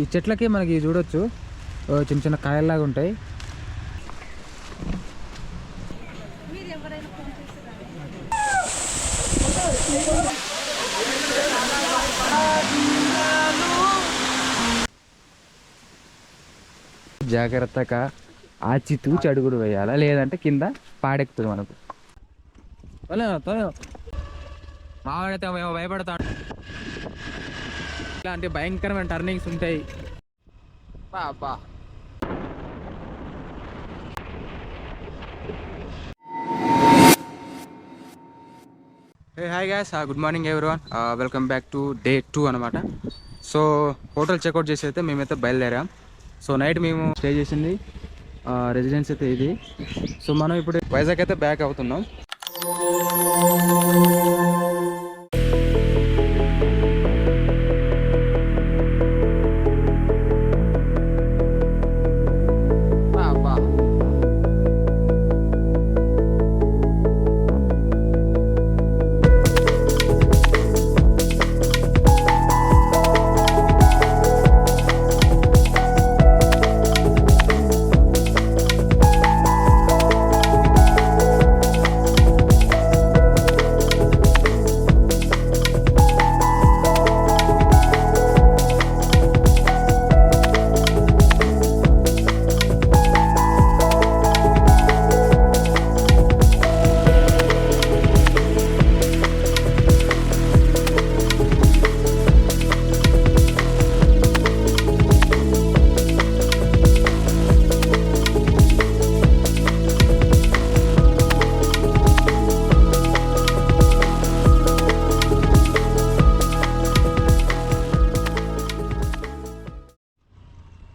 ఈ చెట్లకి మనకి చూడొచ్చు చిన్న చిన్న కాయల్లాగా ఉంటాయి. జాగ్రత్తగా ఆచితూచి అడుగులు వేయాలా, లేదంటే కింద పాడెక్కుతుంది మనకు. మావాడైతే భయపడతాడు. ఇలాంటి భయంకరమైన టర్నింగ్స్ ఉంటాయి. బా hi guys, good morning everyone. Welcome back to day 2 అనమాట. సో హోటల్ చెక్అవుట్ చేసి అయితే మేమైతే బయలుదేరాం. సో నైట్ మేము స్టే చేసింది రెసిడెన్స్ అయితే ఇది. సో మనం ఇప్పుడు వైజాగ్ అయితే బ్యాక్ అవుతున్నాం.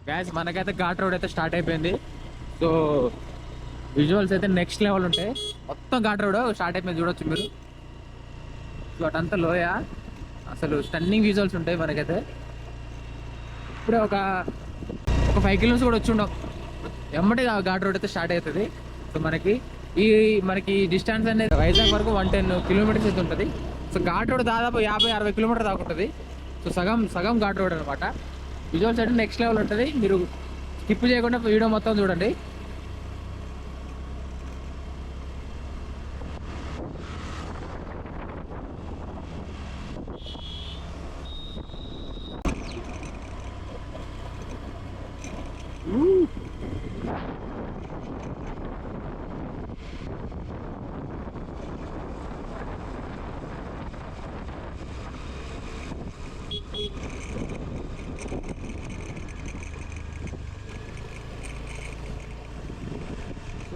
గ్యాస్ మనకైతే ఘాట్ రోడ్ అయితే స్టార్ట్ అయిపోయింది. సో విజువల్స్ అయితే నెక్స్ట్ లెవెల్ ఉంటాయి. మొత్తం ఘాట్ రోడ్ స్టార్ట్ అయిపోయింది, చూడొచ్చు మీరు. సో అటంతా లోయ, అసలు స్టన్నింగ్ విజువల్స్ ఉంటాయి మనకైతే. ఇప్పుడే ఒక 5 కిలోమీటర్స్ కూడా వచ్చి ఉండవు, ఎమ్మటి ఘాట్ రోడ్ అయితే స్టార్ట్ అవుతుంది. సో మనకి డిస్టెన్స్ అనేది వైజాగ్ వరకు 110 కిలోమీటర్స్ అయితే ఉంటుంది. సో ఘాట్ రోడ్ దాదాపు 50-60 కిలోమీటర్ దాకా ఉంటుంది. సో సగం ఘాట్ రోడ్ అనమాట. విజువల్స్ అయితే నెక్స్ట్ లెవెల్ ఉంటుంది. మీరు స్కిప్ చేయకుండా వీడియో మొత్తం చూడండి.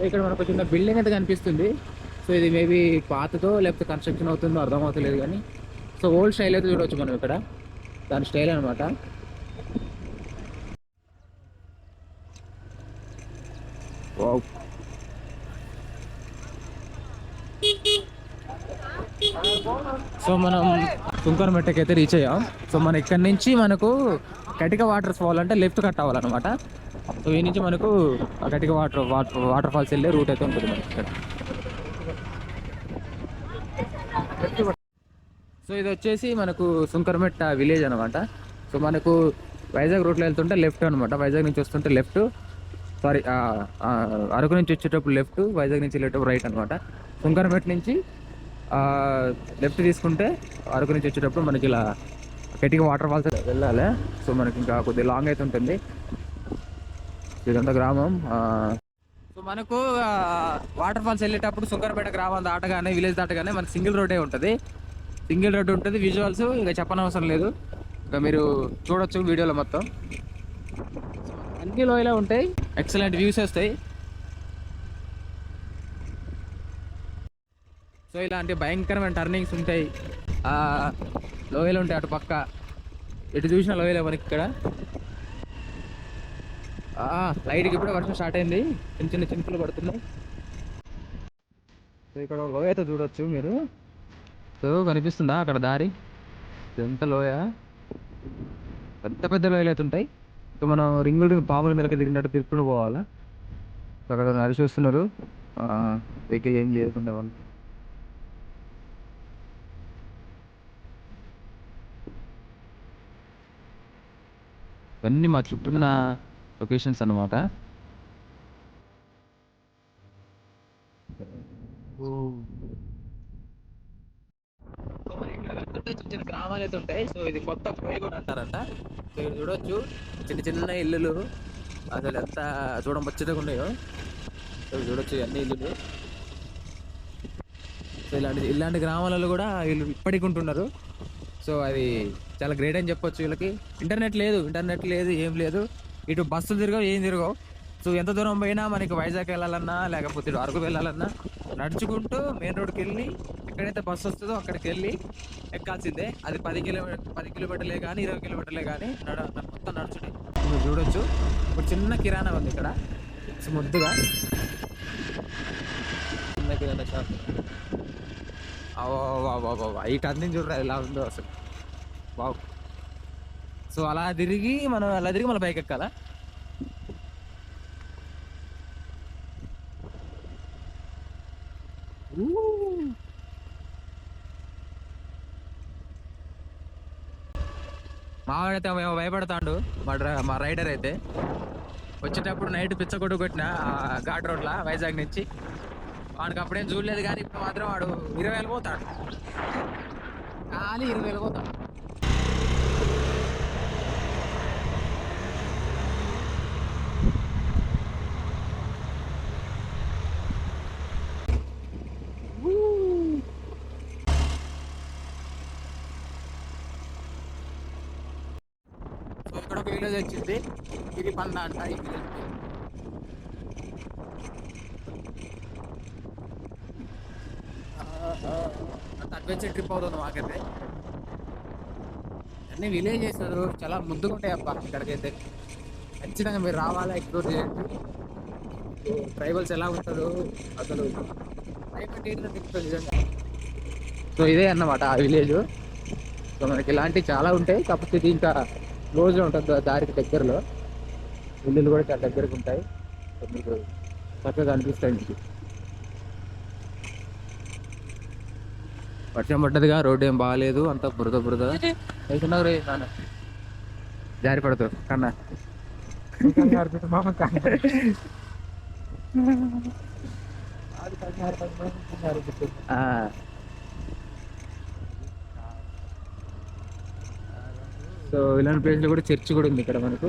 ఇక్కడ మనకు చిన్న బిల్డింగ్ అయితే కనిపిస్తుంది. సో ఇది మేబీ పాతతో లేకపోతే కన్స్ట్రక్షన్ అవుతుందో అర్థం అవుతలేదు కానీ, సో ఓల్డ్ స్టైల్ అయితే చూడవచ్చు మనం ఇక్కడ, దాని స్టైల్ అనమాట. సో మనం సుంకరమెట్టకి అయితే రీచ్ అయ్యాం. సో మన ఇక్కడ నుంచి మనకు కటిక వాటర్ ఫాల్ అంటే లెఫ్ట్ కట్ అవ్వాలన్నమాట. సో ఈ నుంచి మనకు కటిక వాటర్ ఫాల్స్ వెళ్ళే రూట్ అయితే ఉంటుంది మనకి ఇక్కడ. సో ఇది వచ్చేసి మనకు సుంకరమెట్ట విలేజ్ అనమాట. సో మనకు వైజాగ్ రూట్లో వెళ్తుంటే లెఫ్ట్ అనమాట. వైజాగ్ నుంచి వస్తుంటే లెఫ్ట్, సారీ అరకు నుంచి వచ్చేటప్పుడు లెఫ్ట్, వైజాగ్ నుంచి వెళ్ళేటప్పుడు రైట్ అనమాట. సుంకరమెట్ట నుంచి లెఫ్ట్ తీసుకుంటే అరకు నుంచి వచ్చేటప్పుడు మనకి ఇలా కటిక వాటర్ ఫాల్స్ వెళ్ళాలి. సో మనకి ఇంకా కొద్దిగా లాంగ్ అయితే ఉంటుంది. ఇదంతా గ్రామం. సో మనకు వాటర్ ఫాల్స్ వెళ్ళేటప్పుడు సుంకరపేట గ్రామం దాటగానే, విలేజ్ దాటగానే మనకి సింగిల్ రోడ్డే ఉంటుంది. విజువల్స్ ఇంకా చెప్పనవసరం లేదు, ఇంకా మీరు చూడొచ్చు వీడియోలో మొత్తం. అన్ని లోయలో ఉంటాయి, ఎక్సలెంట్ వ్యూస్ వస్తాయి. సో ఇలాంటి భయంకరమైన టర్నింగ్స్ ఉంటాయి, లోయలు ఉంటాయి అటు పక్క. ఎటు చూసిన లోయలే మనకి ఇక్కడ. లైట్కి ఇప్పుడే వర్షం స్టార్ట్ అయింది, చిన్న చినుకులు పడుతున్నాయి. సో ఇక్కడ లోయ అయితే చూడొచ్చు మీరు. సో కనిపిస్తుందా అక్కడ దారి? ఇదంతా లోయ, పెద్ద పెద్ద లోయలు అయితే ఉంటాయి. సో మనం రింగులు పాముల మీదకి దిగినట్టు తిరుపుకుంటూ పోవాలా. సో అక్కడ నడిచి చూస్తున్నారు, వెహికల్ ఏం చేయకుండా వాళ్ళు. ఇవన్నీ మా చుట్టూ ఉన్న లొకేషన్స్ అన్నమాట. చిన్న చిన్న గ్రామాలు అయితే ఉంటాయి. సో ఇది కొత్త కోయిగూడ అంటారంట. సో ఇక్కడ చూడొచ్చు చిన్న చిన్న ఇల్లులు, అసలు ఎంత చూడముచ్చటగా ఉన్నాయో. సో చూడొచ్చు అన్ని ఇల్లులు. సో ఇలాంటి గ్రామాలలో కూడా వీళ్ళు ఇప్పటికి ఉంటున్నారు. సో అది చాలా గ్రేట్ అని చెప్పొచ్చు. వీళ్ళకి ఇంటర్నెట్ లేదు, ఏం లేదు. ఇటు బస్సులు తిరగవు, ఏం తిరగవు. సో ఎంత దూరం పోయినా మనకి వైజాగ్ వెళ్ళాలన్నా, లేకపోతే ఇటు అరకు వెళ్ళాలన్నా నడుచుకుంటూ మెయిన్ రోడ్కి వెళ్ళి ఎక్కడైతే బస్సు వస్తుందో అక్కడికి వెళ్ళి ఎక్కాల్సిందే. అది 10 కిలోమీటర్లే కానీ 20 కిలోమీటర్లే కానీ మొత్తం నడుచుడే. మీరు చూడొచ్చు ఒక చిన్న కిరాణా ఉంది ఇక్కడ. సో ముద్దుగా చిన్న కిరాణా షాప్. ఈ టర్నింగ్ చూడరా ఎలా ఉందో అసలు. వావ్. సో అలా తిరిగి మళ్ళీ బైక్ ఎక్కాలా. మావాడైతే మేము భయపడతాడు. మా రైడర్ అయితే వచ్చేటప్పుడు నైట్ పిచ్చగొట్టు కొట్టిన ఘాట్ రోడ్లా వైజాగ్ నుంచి. వాడికి అప్పుడేం చూడలేదు, కానీ ఇప్పుడు మాత్రం వాడు 20 వెళ్ళిపోతాడు. ఖాళీ 20 వెళ్ళిపోతాడు. సో ఇక్కడ ఒక విలేజ్ వచ్చింది, ఇది పంద అంట. ఈ విలేజ్ అంత అడ్వెంచర్ ట్రిప్ అవుతుంది మాకైతే. అన్ని విలేజ్ చేస్తారు, చాలా ముద్దుగా ఉంటాయి అబ్బా. ఇక్కడికైతే ఖచ్చితంగా మీరు రావాలా, ఎక్స్ప్లోర్ చేయండి. ట్రైబల్స్ ఎలా ఉంటారు అసలు నిజంగా. సో ఇదే అన్నమాట ఆ విలేజ్. సో మనకి ఇలాంటివి చాలా ఉంటాయి, కాకపోతే ఇది ఇంకా క్లోజ్లో ఉంటుంది దారికి దగ్గరలో. ఇల్లులు కూడా చాలా దగ్గరకు ఉంటాయి. సో మీకు చక్కగా అనిపిస్తాయి. మీకు వర్షం పడ్డదిగా, రోడ్డు ఏం బాగాలేదు, అంత బురద వేసుకున్నారు రే నాన్న. జారి పడతావు కన్నా. సో ఇలాంటి ప్లేస్లో కూడా చర్చ్ కూడా ఉంది ఇక్కడ మనకు.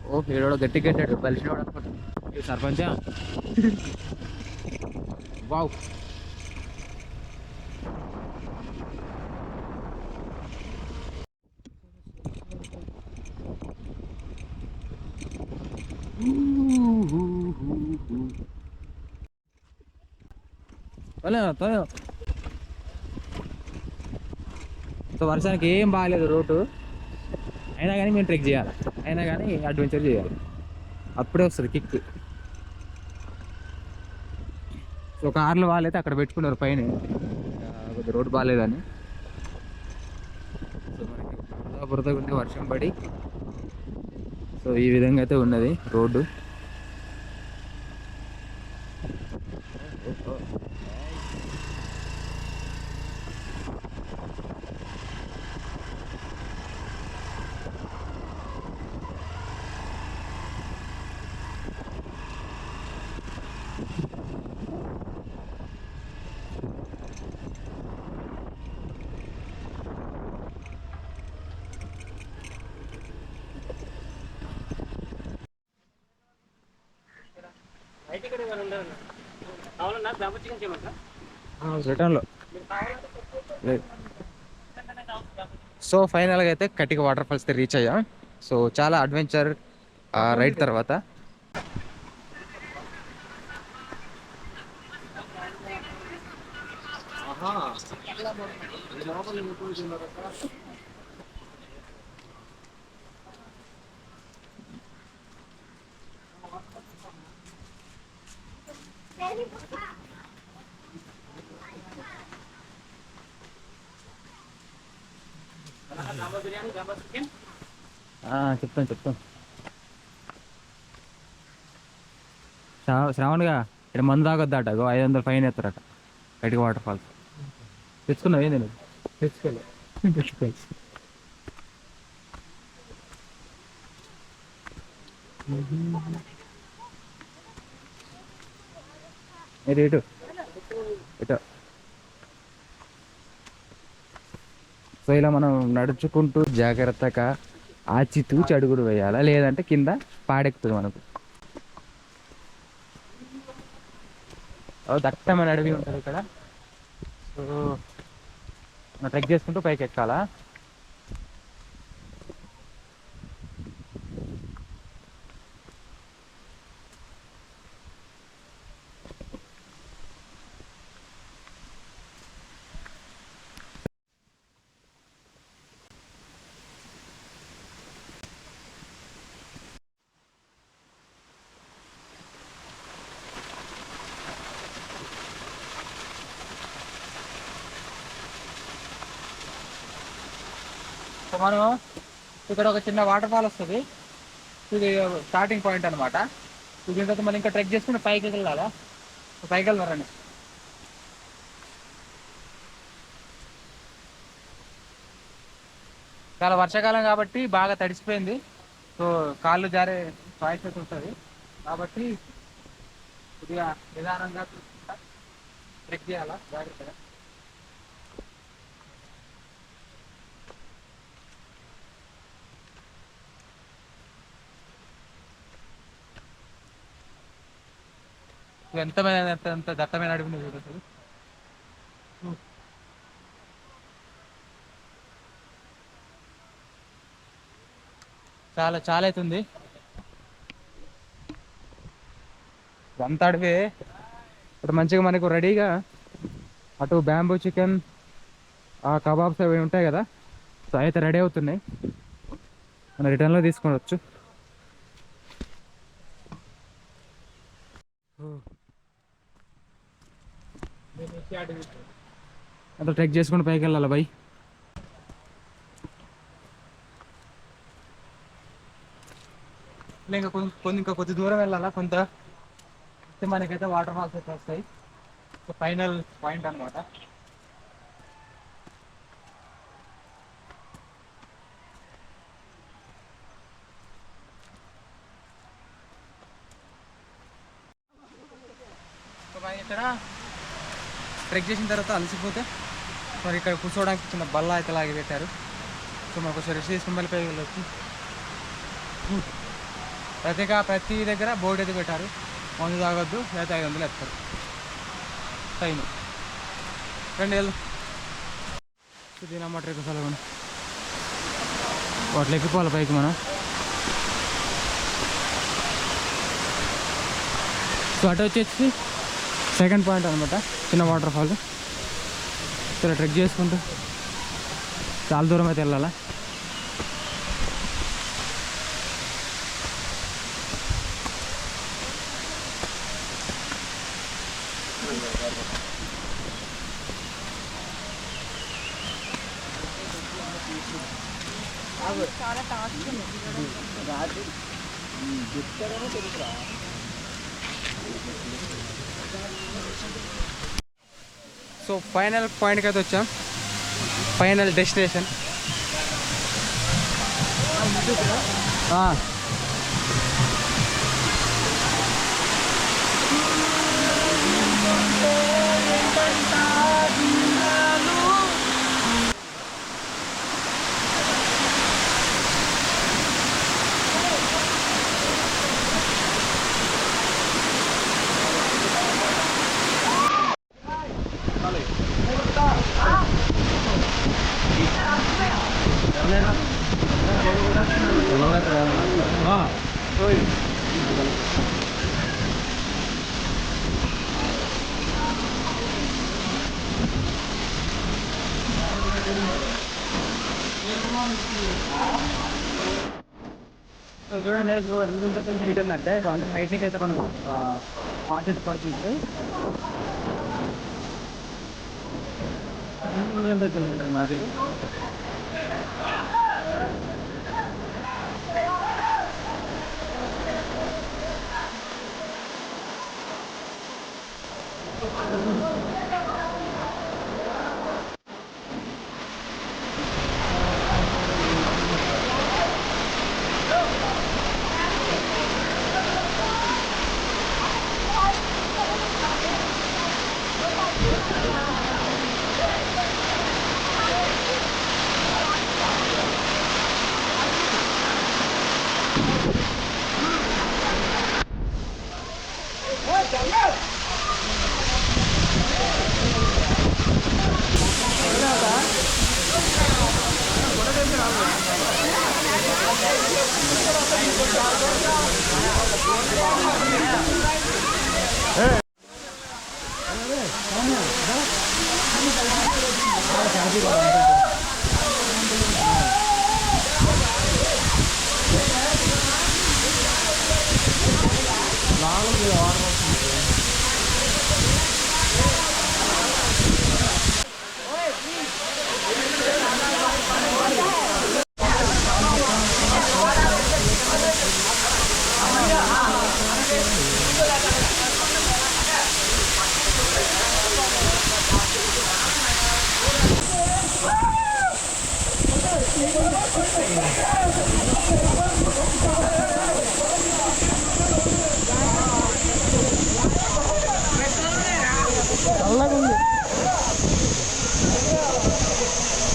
ఓ ఈడో గట్టి కట్టాడు, బలిసినవాడు అనుకుంటా సర్పంచా. వావ్. సో వర్షానికి ఏం బాగాలేదు రోడ్డు, అయినా కానీ మేము ట్రెక్ చేయాలి, అయినా కానీ అడ్వెంచర్ చేయాలి. అప్పుడే వస్తుంది కిక్. సో కార్లు వాళ్ళైతే అక్కడ పెట్టుకున్నారు పైన, కొద్దిగా రోడ్డు బాగాలేదని. సో మనకి బురదగా ఉంది, వర్షం పడి. సో ఈ విధంగా అయితే ఉన్నది రోడ్డు. రిటర్న్లో. సో ఫైనల్గా అయితే కటిక వాటర్ ఫాల్స్ రీచ్ అయ్యాం. సో చాలా అడ్వెంచర్ రైడ్ తర్వాత. చెప్తాను. శ్రావణ్గా ఇక్కడ మందు తాగొద్దట, 500 ఫైన్ ఎత్తారట కటిక వాటర్ ఫాల్స్. తెచ్చుకున్నావు ఏంది నువ్వు? తెచ్చుకోలే. ఇది ఇటు ఇటు. సో ఇలా మనం నడుచుకుంటూ జాగ్రత్తగా ఆచితూచి అడుగులు వేయాలా, లేదంటే కింద పాడెక్కుతుంది మనకు. దట్టమైన అడవి ఉంటుంది ఇక్కడ. సో మనం ట్రెక్ చేసుకుంటూ పైకి ఎక్కాలా. సో మనం ఇక్కడ ఒక చిన్న వాటర్ ఫాల్ వస్తుంది. ఇది స్టార్టింగ్ పాయింట్ అనమాట. దీని తర్వాత మనం ఇంకా ట్రెక్ చేసుకుని పైకి వెళ్ళాలా. పైకి వెళ్తారండి. చాలా వర్షాకాలం కాబట్టి బాగా తడిసిపోయింది. సో కాళ్ళు జారే చాయిస్ అయితే ఉంటుంది కాబట్టి కొద్దిగా నిదానంగా చూసుకుంటా ట్రెక్ చేయాలా జాగ్రత్తగా. ఎంత దట్టమైన అడవి చూడదు. చాలా చాలా అవుతుంది. అంత అడవి ఇప్పుడు మంచిగా మనకు రెడీగా అటు బ్యాంబూ చికెన్, ఆ కబాబ్స్ అవి ఉంటాయి కదా. సో అయితే రెడీ అవుతున్నాయి, మనం రిటర్న్లో తీసుకోవచ్చు. అంత ట్రెక్ చేసుకుని పైకి వెళ్ళాలి బై. ఇంకా కొద్ది దూరం వెళ్ళాలా కొంత. మనకైతే వాటర్ ఫాల్స్ అయితే వస్తాయి. ఫైనల్ పాయింట్ అనమాట. ఇక్కడ ట్రెక్ చేసిన తర్వాత అలసిపోతే మరి ఇక్కడ కూర్చోవడానికి చిన్న బల్ల అయితే లాగి పెట్టారు. సో మనకు ఒకసారి రెస్ట్ తీసుకుని మళ్ళీ పైకి వెళ్ళొచ్చు. ప్రతి దగ్గర బోర్డు అయితే పెట్టారు, మందు తాగొద్దు లేకపోతే 500 ఎత్తారు టైం. రెండు వేలు దీనమ్మ ట్రెక్ సెలవు. వాటిలో ఎక్కిపోవాలి పైకి మనం. సో అటు వచ్చేసి సెకండ్ పాయింట్ అనమాట, చిన్న వాటర్ ఫాల్. ఇక్కడ ట్రెక్ చేసుకుంటూ చాలా దూరం అయితే వెళ్ళాలా. సో ఫైనల్ పాయింట్కి అయితే వచ్చాం, ఫైనల్ డెస్టినేషన్. చూడండి హీట్ ఉందంటే బయటికి అయితే మనం కాన్సెప్ట్ పడుతుంది. మాది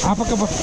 ఆ పక్క చూస్తాను.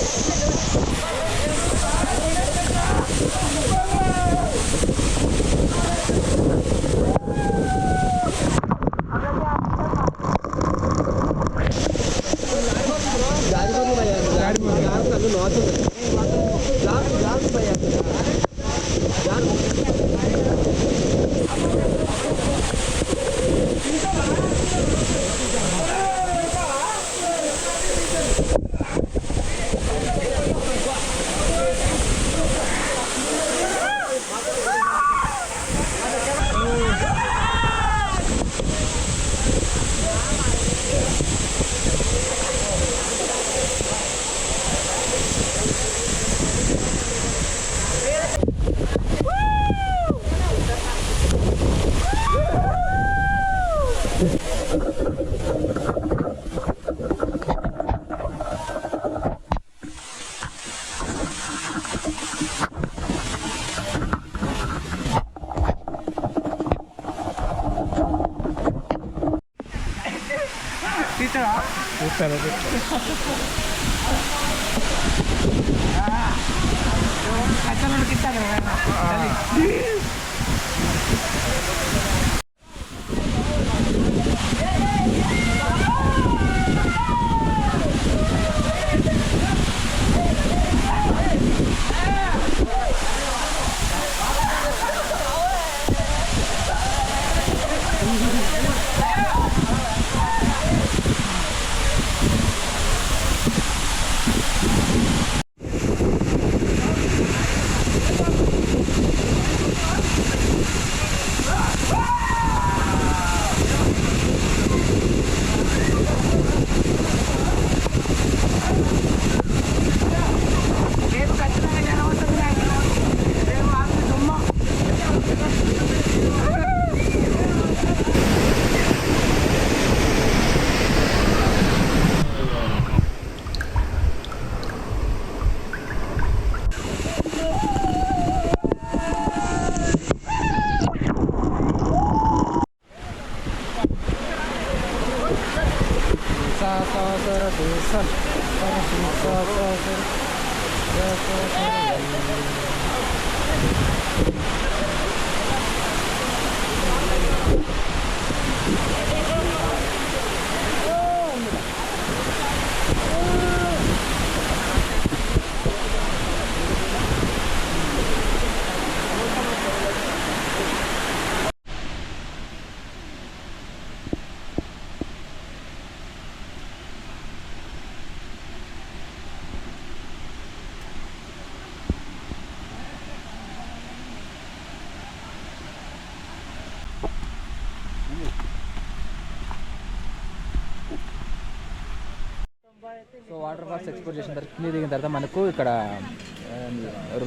సో వాటర్ ఫాల్స్ ఎక్స్ప్లోర్ చేసిన తర్వాత కింద దిగిన తర్వాత మనకు ఇక్కడ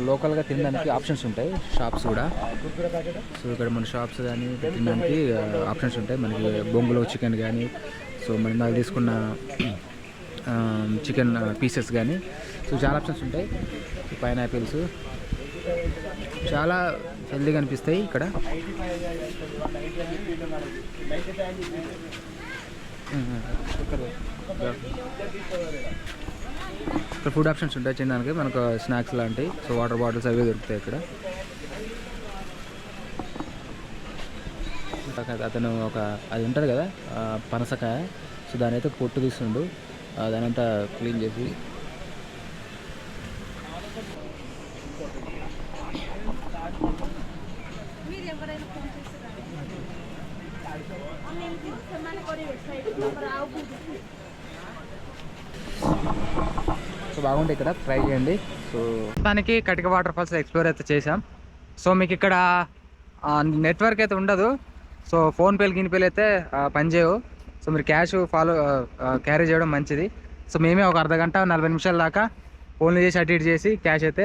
లోకల్గా తినడానికి ఆప్షన్స్ ఉంటాయి, షాప్స్ కూడా. సో ఇక్కడ మన షాప్స్ కానీ తినడానికి ఆప్షన్స్ ఉంటాయి మనకి. బొంగులో చికెన్ కానీ, సో మనం నాకు తీసుకున్న చికెన్ పీసెస్ కానీ, సో చాలా ఆప్షన్స్ ఉంటాయి. పైనాపిల్స్ చాలా హెల్దీగా అనిపిస్తాయి ఇక్కడ. ఇక్కడ ఫుడ్ ఆప్షన్స్ ఉంటాయి తినడానికి, మనకు స్నాక్స్ లాంటివి. సో వాటర్ బాటిల్స్ అవి దొరుకుతాయి ఇక్కడ. అతను ఒక అది ఉంటుంది కదా పనసకాయ, సో దాని అయితే పొట్టు తీస్తుండు, దాని అంతా క్లీన్ చేసి సో బాగుంటుంది ఇక్కడ, ట్రై చేయండి. సో దానికి కటిక వాటర్ ఫాల్స్ ఎక్స్ప్లోర్ అయితే చేసాం. సో మీకు ఇక్కడ నెట్వర్క్ అయితే ఉండదు. సో ఫోన్పేలు గిన్పేలు అయితే పనిచేయవు. సో మీరు క్యాష్ క్యారీ చేయడం మంచిది. సో మేమే ఒక అర్ధ గంట 40 నిమిషాల దాకా ఫోన్లు చేసి అటు ఇటు చేసి క్యాష్ అయితే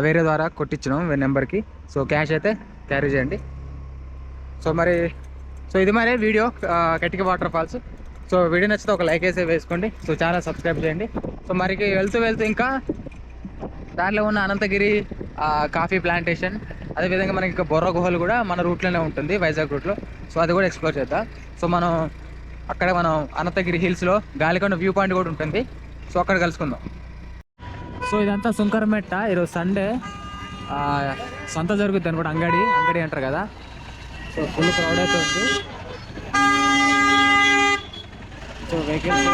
వేరే ద్వారా కొట్టించినాం వేరే నెంబర్కి. సో క్యాష్ అయితే క్యారీ చేయండి. సో ఇది మరి వీడియో కటిక వాటర్ ఫాల్స్. సో వీడియో నచ్చితే ఒక లైక్ అయితే వేసుకోండి. సో ఛానల్ సబ్స్క్రైబ్ చేయండి. సో మరి వెళ్తూ ఇంకా దాంట్లో ఉన్న అనంతగిరి కాఫీ ప్లాంటేషన్, అదేవిధంగా మనకి ఇంకా బొర్ర గుహలు కూడా మన రూట్లోనే ఉంటుంది, వైజాగ్ రూట్లో. సో అది కూడా ఎక్స్ప్లోర్ చేద్దాం. సో మనం అనంతగిరి హిల్స్లో గాలికొండ వ్యూ పాయింట్ కూడా ఉంటుంది. సో అక్కడ కలుసుకుందాం. సో ఇదంతా సుంకరమెట్ట. ఈరోజు సండే, సంత జరుగుతుంది అనుకోండి, అంగడి అంటారు కదా. సో ఫుల్ క్రౌడ్ అయితే ఉంది. సో వెహికల్స్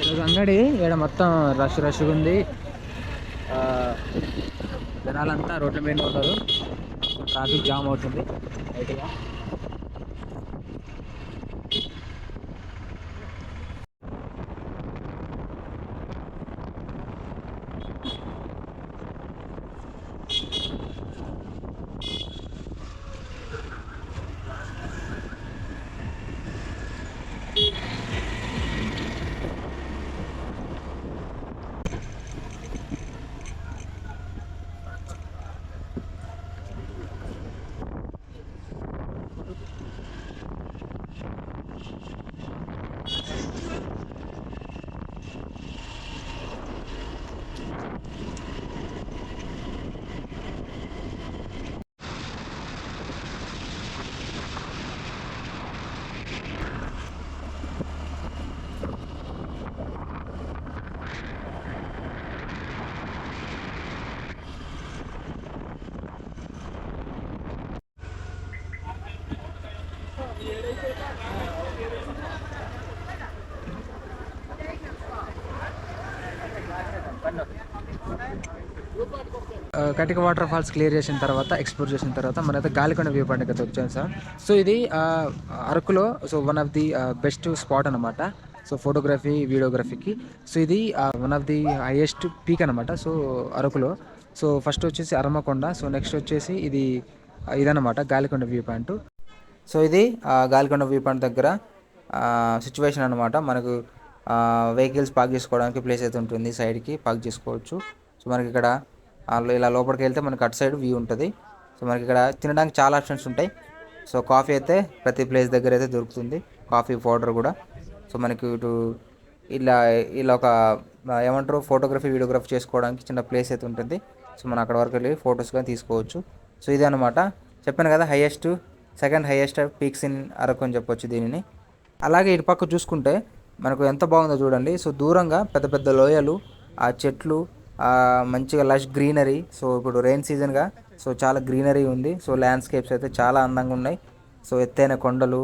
ఈరోజు అంగడి ఇక్కడ మొత్తం రష్గా ఉంది. జనాలంతా రోడ్ల మీద ఉన్నారు. ట్రాఫిక్ జామ్ అవుతుంది బయటగా. కటిక వాటర్ ఫాల్స్ క్లియర్ చేసిన తర్వాత, ఎక్స్ప్లోర్ చేసిన తర్వాత మనైతే గాలికొండ వ్యూ పాయింట్ అయితే వచ్చాం సార్. సో ఇది అరకులో one of the best spot అనమాట. సో ఫోటోగ్రఫీ, వీడియోగ్రఫీకి. సో ఇది one of the highest peak అనమాట. సో అరకులో సో ఫస్ట్ వచ్చేసి అరమకొండ. సో నెక్స్ట్ వచ్చేసి ఇదన్నమాట గాలికొండ వ్యూ పాయింట్. సో ఇది గాలికొండ వ్యూ పాయింట్ దగ్గర సిచ్యువేషన్ అనమాట. మనకు వెహికల్స్ పార్క్ చేసుకోవడానికి ప్లేస్ అయితే ఉంటుంది, సైడ్కి పార్క్ చేసుకోవచ్చు. సో మనకి ఇక్కడ ఇలా లోపలికి వెళ్తే మనకి అటు సైడ్ వ్యూ ఉంటుంది. సో మనకి ఇక్కడ తినడానికి చాలా ఆప్షన్స్ ఉంటాయి. సో కాఫీ అయితే ప్రతి ప్లేస్ దగ్గర అయితే దొరుకుతుంది, కాఫీ పౌడర్ కూడా. సో మనకి ఇలా ఒక ఏమంటారు, ఫోటోగ్రఫీ, వీడియోగ్రఫీ చేసుకోవడానికి చిన్న ప్లేస్ అయితే ఉంటుంది. సో మనం అక్కడ వరకు వెళ్ళి ఫొటోస్ కానీ తీసుకోవచ్చు. సో ఇదే అనమాట, చెప్పాను కదా, second highest peaks in Araku అని చెప్పొచ్చు దీనిని. అలాగే ఇటు పక్క చూసుకుంటే మనకు ఎంత బాగుందో చూడండి. సో దూరంగా పెద్ద పెద్ద లోయలు, ఆ చెట్లు, మంచిగా లష్ గ్రీనరీ. సో ఇప్పుడు రెయిన్ సీజన్గా సో చాలా గ్రీనరీ ఉంది. సో ల్యాండ్స్కేప్స్ అయితే చాలా అందంగా ఉన్నాయి. సో ఎత్తైన కొండలు,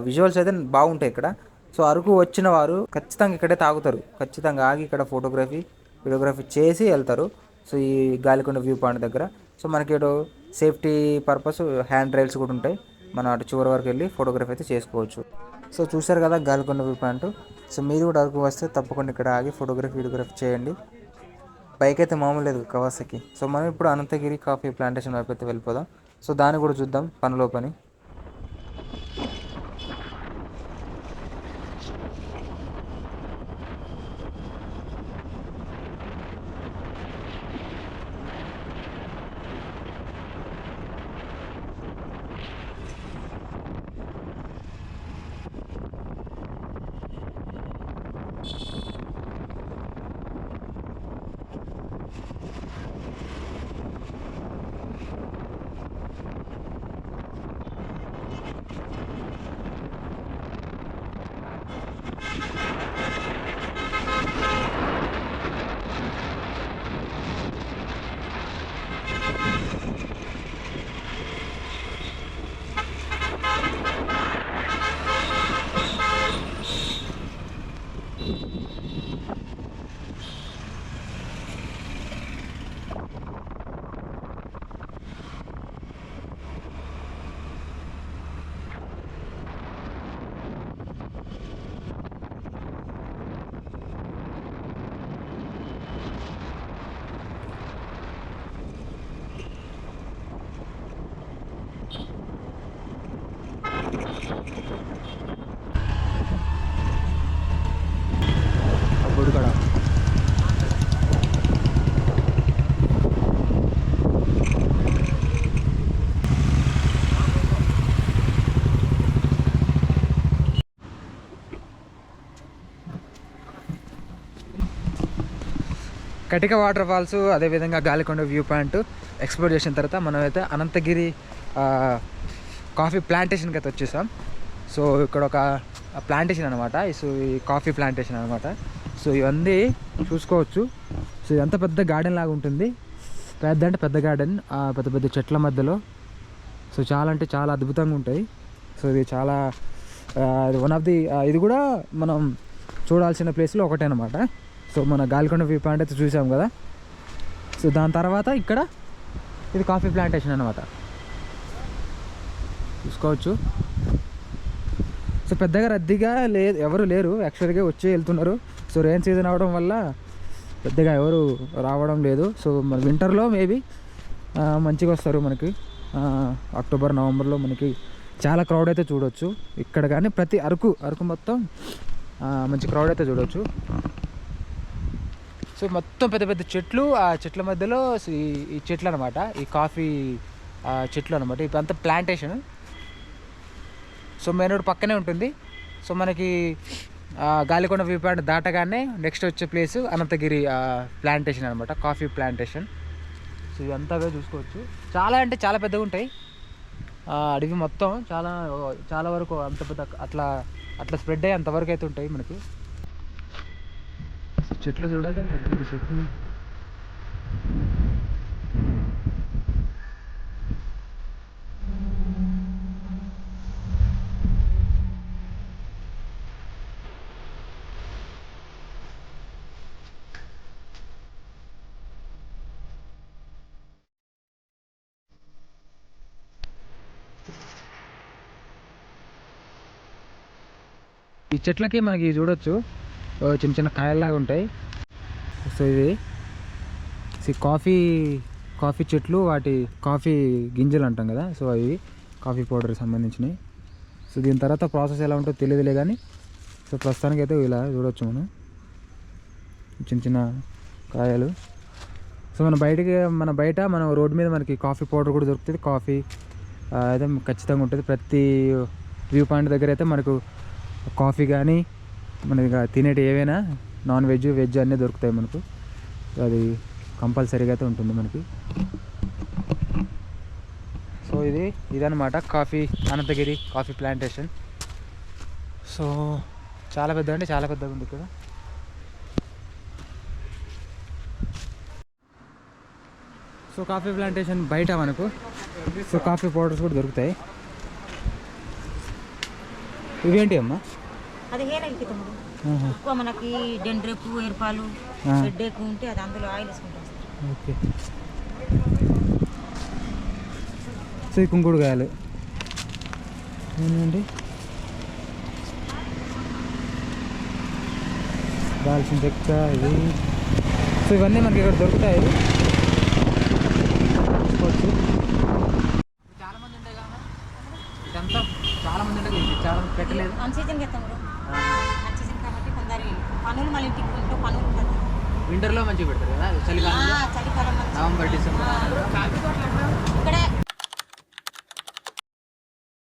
విజువల్స్ అయితే బాగుంటాయి ఇక్కడ. సో అరకు వచ్చిన వారు ఖచ్చితంగా ఇక్కడే తాగుతారు, ఖచ్చితంగా ఆగి ఇక్కడ ఫోటోగ్రఫీ, వీడియోగ్రఫీ చేసి వెళ్తారు. సో ఈ గాలికొండ వ్యూ పాయింట్ దగ్గర సో మనకి ఇటు సేఫ్టీ పర్పస్ హ్యాండ్ రైల్స్ కూడా ఉంటాయి. మనం అటు చివరి వరకు వెళ్ళి ఫోటోగ్రఫీ అయితే చేసుకోవచ్చు. సో చూశారు కదా గాలికొండ వ్యూ పాయింట్. సో మీరు కూడా అరకు వస్తే తప్పకుండా ఇక్కడ ఆగి ఫోటోగ్రఫీ, వీడియోగ్రఫీ చేయండి. బైక్ అయితే మామూలు లేదు, కవాసాకి. సో మనం ఇప్పుడు అనంతగిరి కాఫీ ప్లాంటేషన్ వైపు అయితే వెళ్ళిపోదాం. సో దాన్ని కూడా చూద్దాం పనిలో పని. గుడికాడ కటిక వాటర్ ఫాల్స్, అదేవిధంగా గాలికొండ వ్యూ పాయింట్ ఎక్స్ప్లోర్ చేసిన తర్వాత మనమైతే అనంతగిరి కాఫీ ప్లాంటేషన్కి అయితే వచ్చేసాం. సో ఇక్కడ ఒక ప్లాంటేషన్ అనమాట. సో ఈ కాఫీ ప్లాంటేషన్ అనమాట. సో ఇవన్నీ చూసుకోవచ్చు. సో ఇదంతా పెద్ద గార్డెన్ లాగా ఉంటుంది. పెద్ద అంటే పెద్ద గార్డెన్, పెద్ద పెద్ద చెట్ల మధ్యలో. సో చాలా అంటే చాలా అద్భుతంగా ఉంటాయి. సో ఇది చాలా వన్ ఆఫ్ ది ఇది కూడా మనం చూడాల్సిన ప్లేస్లో ఒకటే అనమాట. సో మన గాలికొండ వ్యూ పాయింట్ అయితే చూసాం కదా. సో దాని తర్వాత ఇక్కడ ఇది కాఫీ ప్లాంటేషన్ అనమాట, చూసుకోవచ్చు. సో పెద్దగా రద్దీగా ఎవరు లేరు యాక్చువల్గా, వచ్చి వెళ్తున్నారు. సో రెయిన్ సీజన్ అవడం వల్ల పెద్దగా ఎవరు రావడం లేదు. సో మన వింటర్లో మేబీ మంచిగా వస్తారు. మనకి అక్టోబర్ నవంబర్లో మనకి చాలా క్రౌడ్ అయితే చూడవచ్చు ఇక్కడ. కానీ ప్రతి అరకు మొత్తం మంచి క్రౌడ్ అయితే చూడవచ్చు. సో మొత్తం పెద్ద పెద్ద చెట్లు, ఆ చెట్ల మధ్యలో ఈ చెట్లు అనమాట, ఈ కాఫీ చెట్లు అనమాట. ఇదంతా ప్లాంటేషన్. సో మెయిన్ రోడ్ పక్కనే ఉంటుంది. సో మనకి గాలికొండ వ్యూ పాయింట్ దాటగానే నెక్స్ట్ వచ్చే ప్లేస్ అనంతగిరి ప్లాంటేషన్ అనమాట, కాఫీ ప్లాంటేషన్. సో ఇదంతా చూసుకోవచ్చు. చాలా అంటే చాలా పెద్దగా ఉంటాయి. అడవి మొత్తం చాలా వరకు అంత పెద్ద అట్లా స్ప్రెడ్ అయ్యి అంతవరకు అయితే ఉంటాయి మనకి. చెట్లు చూడాలి, చెట్లు. ఈ చెట్లకి మనకి చూడొచ్చు చిన్న చిన్న కాయల్లాగా ఉంటాయి. సో ఇది కాఫీ చెట్లు, వాటి కాఫీ గింజలు అంటాం కదా. సో అవి కాఫీ పౌడర్కి సంబంధించినవి. సో దీని తర్వాత ప్రాసెస్ ఎలా ఉంటుందో తెలియదులే కానీ, సో ప్రస్తుతానికి అయితే ఇలా చూడవచ్చు మనం చిన్న చిన్న కాయలు. సో మన బయట మన రోడ్డు మీద మనకి కాఫీ పౌడర్ కూడా దొరుకుతుంది. కాఫీ అయితే ఖచ్చితంగా ఉంటుంది. ప్రతి వ్యూ పాయింట్ దగ్గర అయితే మనకు కాఫీ కానీ మనకి తినేటి ఏవైనా నాన్ వెజ్ వెజ్ అన్నీ దొరుకుతాయి మనకు. అది కంపల్సరీగా అయితే ఉంటుంది మనకి. సో ఇదన్నమాట అనంతగిరి కాఫీ ప్లాంటేషన్. సో చాలా పెద్ద అంటే చాలా పెద్దగా ఉంది ఇక్కడ. సో కాఫీ ప్లాంటేషన్ బయట మనకు సో కాఫీ పౌడర్స్ కూడా దొరుకుతాయి. ఇవేంటి అమ్మా? అది హెయిర్ ఆయిల్ తమ్ముడు. ఎక్కువ మనకి డెండ్రెప్, ఎయిర్పాలు, హెడ్ఏక్ ఉంటే అది అందులో ఆయిల్ వేసుకుంటాం. ఓకే. సో ఈ కుంకుడుకాయలు ఏంటండి, దాల్చిన చెక్క ఇది. సో ఇవన్నీ మనకి ఇక్కడ దొరుకుతాయి. చాలా మంది ఉంటాయి కదా ఇదంతా, చాలా మంది ఉంటాయి. చాలా పెట్టలేదు అన్ సీజన్ తమ్ముడు, అన్ సీజన్ కాబట్టి కొందరు పనులు మళ్ళీ ఇంటికి పనులు ఉంటుంది. వింటర్లో మంచిగా పెడతారు కదా, చలికాలం, చలికాలం నవంబర్ డిసెంబర్.